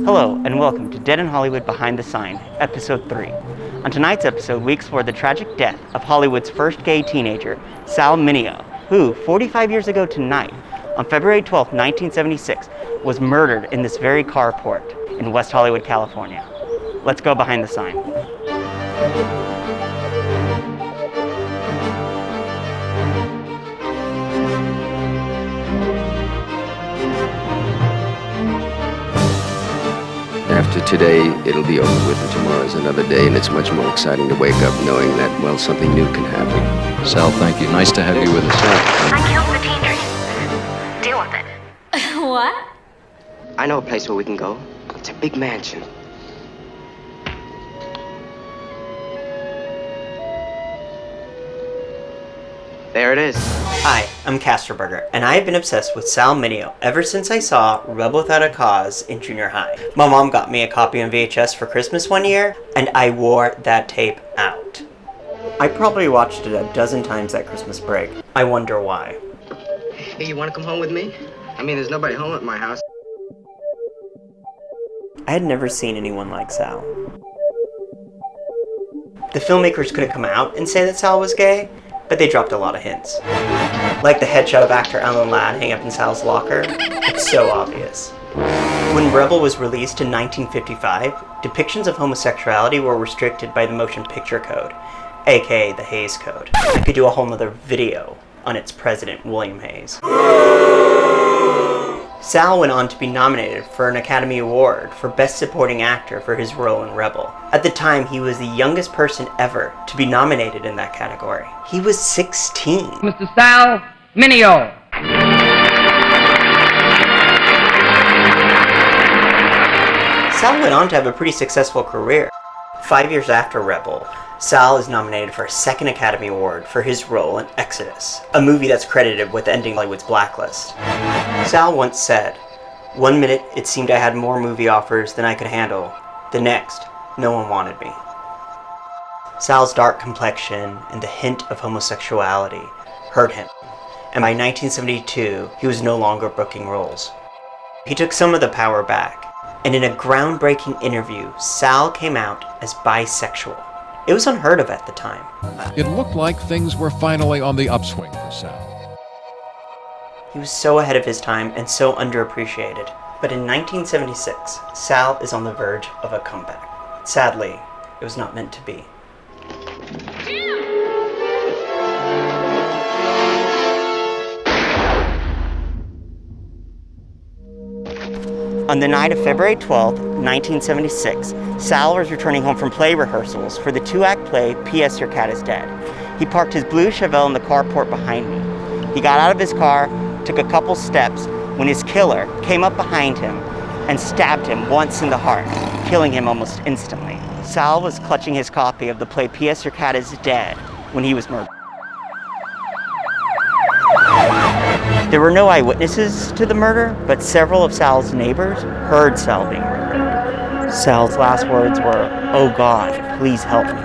Hello, and welcome to Dead in Hollywood Behind the Sign, Episode 3. On tonight's episode, we explore the tragic death of Hollywood's first gay teenager, Sal Mineo, who, 45 years ago tonight, on February 12, 1976, was murdered in this very carport in West Hollywood, California. Let's go behind the sign. After today, it'll be over with, and tomorrow's another day, and it's much more exciting to wake up knowing that, well, something new can happen. Sal, thank you. Nice to have you with us. I killed the teenagers. Deal with it. What? I know a place where we can go. It's a big mansion. There it is. Hi, I'm Castorberger, and I have been obsessed with Sal Mineo ever since I saw Rebel Without a Cause in junior high. My mom got me a copy on VHS for Christmas one year, and I wore that tape out. I probably watched it a dozen times that Christmas break. I wonder why. Hey, you want to come home with me? I mean, there's nobody home at my house. I had never seen anyone like Sal. The filmmakers couldn't come out and say that Sal was gay, but they dropped a lot of hints. Like the headshot of actor Alan Ladd hanging up in Sal's locker, it's so obvious. When Rebel was released in 1955, depictions of homosexuality were restricted by the Motion Picture Code, aka the Hays Code. I could do a whole nother video on its president, William Hays. Sal went on to be nominated for an Academy Award for Best Supporting Actor for his role in Rebel. At the time, he was the youngest person ever to be nominated in that category. He was 16. Mr. Sal Mineo. Sal went on to have a pretty successful career. 5 years after Rebel, Sal is nominated for a second Academy Award for his role in Exodus, a movie that's credited with ending Hollywood's blacklist. Sal once said, "One minute it seemed I had more movie offers than I could handle. The next, no one wanted me." Sal's dark complexion and the hint of homosexuality hurt him, and by 1972, he was no longer booking roles. He took some of the power back, and in a groundbreaking interview, Sal came out as bisexual. It was unheard of at the time. It looked like things were finally on the upswing for Sal. He was so ahead of his time and so underappreciated. But in 1976, Sal is on the verge of a comeback. Sadly, it was not meant to be. On the night of February 12, 1976, Sal was returning home from play rehearsals for the two-act play P.S. Your Cat is Dead. He parked his blue Chevelle in the carport behind me. He got out of his car, took a couple steps, when his killer came up behind him and stabbed him once in the heart, killing him almost instantly. Sal was clutching his copy of the play P.S. Your Cat is Dead when he was murdered. There were no eyewitnesses to the murder, but several of Sal's neighbors heard Sal being murdered. Sal's last words were, "Oh God, please help me."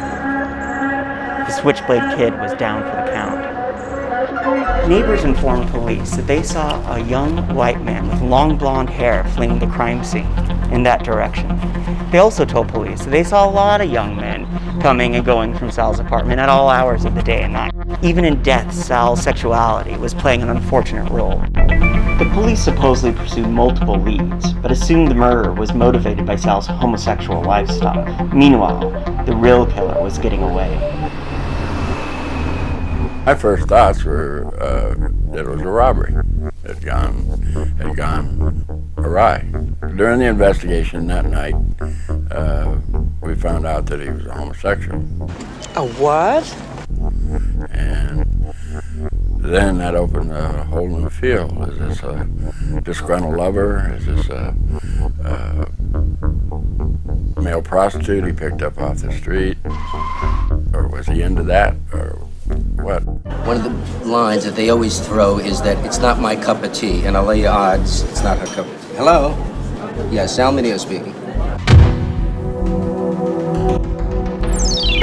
The Switchblade Kid was down for the count. Neighbors informed police that they saw a young white man with long blonde hair fleeing the crime scene in that direction. They also told police that they saw a lot of young men coming and going from Sal's apartment at all hours of the day and night. Even in death, Sal's sexuality was playing an unfortunate role. The police supposedly pursued multiple leads, but assumed the murder was motivated by Sal's homosexual lifestyle. Meanwhile, the real killer was getting away. My first thoughts were that it was a robbery. It had gone awry. During the investigation that night, we found out that he was a homosexual. A what? And then that opened a whole new field. Is this a disgruntled lover? Is this a male prostitute he picked up off the street? Or was he into that? Or what? One of the lines that they always throw is that it's not my cup of tea, and I'll lay you odds it's not her cup of tea. Hello? Yeah, Sal Mineo speaking.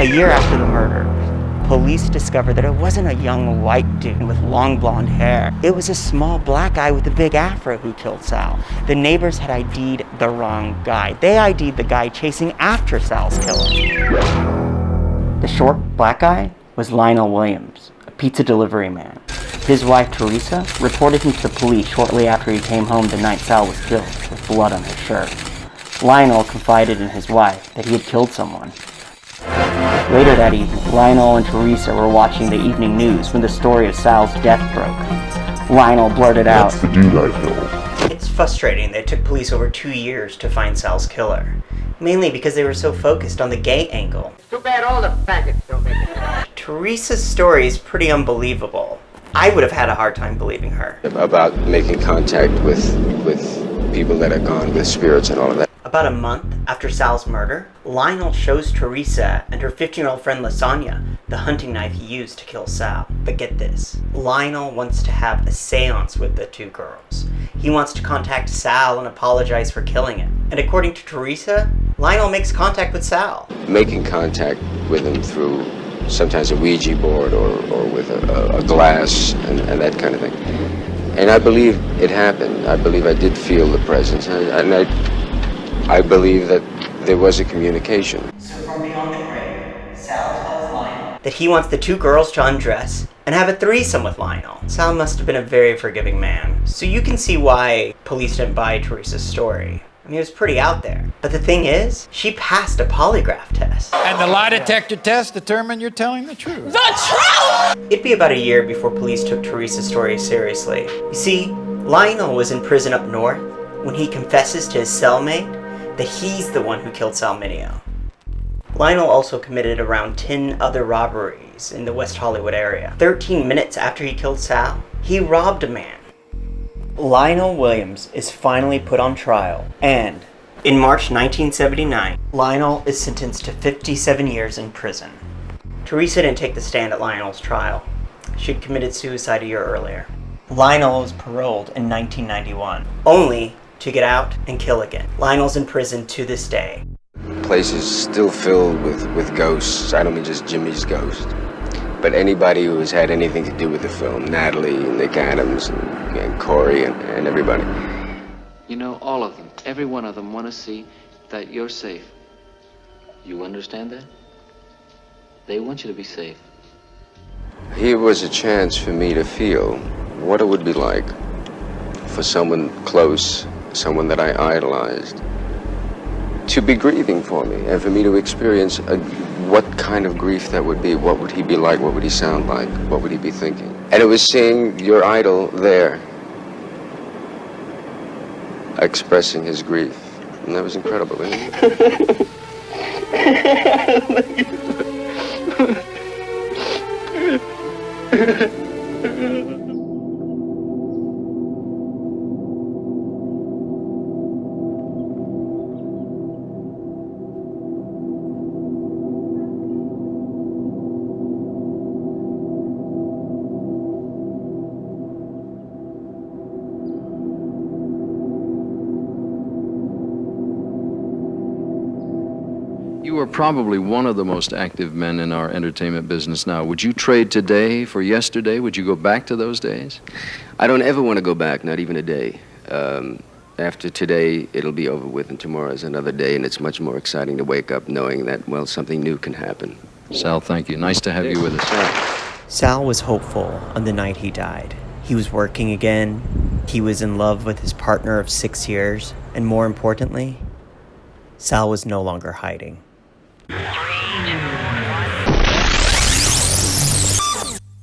A year after the murder, police discovered that it wasn't a young white dude with long blonde hair. It was a small black guy with a big afro who killed Sal. The neighbors had ID'd the wrong guy. They ID'd the guy chasing after Sal's killer. The short black guy was Lionel Williams, a pizza delivery man. His wife, Teresa, reported him to the police shortly after he came home the night Sal was killed, with blood on his shirt. Lionel confided in his wife that he had killed someone. Later that evening, Lionel and Teresa were watching the evening news when the story of Sal's death broke. Lionel blurted out, "That's the dude I killed." It's frustrating that it took police over 2 years to find Sal's killer, mainly because they were so focused on the gay angle. Too bad all the faggots don't make it. Teresa's story is pretty unbelievable. I would have had a hard time believing her. About making contact with people that are gone, with spirits and all of that. About a month after Sal's murder, Lionel shows Teresa and her 15-year-old friend Lasagna the hunting knife he used to kill Sal. But get this, Lionel wants to have a seance with the two girls. He wants to contact Sal and apologize for killing him. And according to Teresa, Lionel makes contact with Sal. Making contact with him through sometimes a Ouija board or with a glass and that kind of thing. And I believe it happened. I believe I did feel the presence. And I believe that there was a communication. So from beyond the grave, Sal tells Lionel that he wants the two girls to undress and have a threesome with Lionel. Sal must have been a very forgiving man, so you can see why police didn't buy Teresa's story. I mean, it was pretty out there. But the thing is, she passed a polygraph test. And the lie detector test determined you're telling the truth. It'd be about a year before police took Teresa's story seriously. You see, Lionel was in prison up north when he confesses to his cellmate that he's the one who killed Sal Mineo. Lionel also committed around 10 other robberies in the West Hollywood area. 13 minutes after he killed Sal, he robbed a man. Lionel Williams is finally put on trial, and in March 1979, Lionel is sentenced to 57 years in prison. Teresa didn't take the stand at Lionel's trial. She'd committed suicide a year earlier. Lionel was paroled in 1991, only to get out and kill again. Lionel's in prison to this day. Place is still filled with ghosts. I don't mean just Jimmy's ghost, but anybody who has had anything to do with the film. Natalie, Nick Adams, and Corey, and everybody. You know, all of them, every one of them want to see that you're safe. You understand that? They want you to be safe. Here was a chance for me to feel what it would be like for someone close, someone that I idolized, to be grieving for me, and for me to experience what kind of grief that would be. What would he be like? What would he sound like? What would he be thinking? And it was seeing your idol there, expressing his grief. And that was incredible, isn't it? You are probably one of the most active men in our entertainment business now. Would you trade today for yesterday? Would you go back to those days? I don't ever want to go back, not even a day. After today, it'll be over with, and tomorrow is another day, and it's much more exciting to wake up knowing that, well, something new can happen. Sal, thank you. Nice to have you with us. Sal was hopeful on the night he died. He was working again. He was in love with his partner of 6 years. And more importantly, Sal was no longer hiding.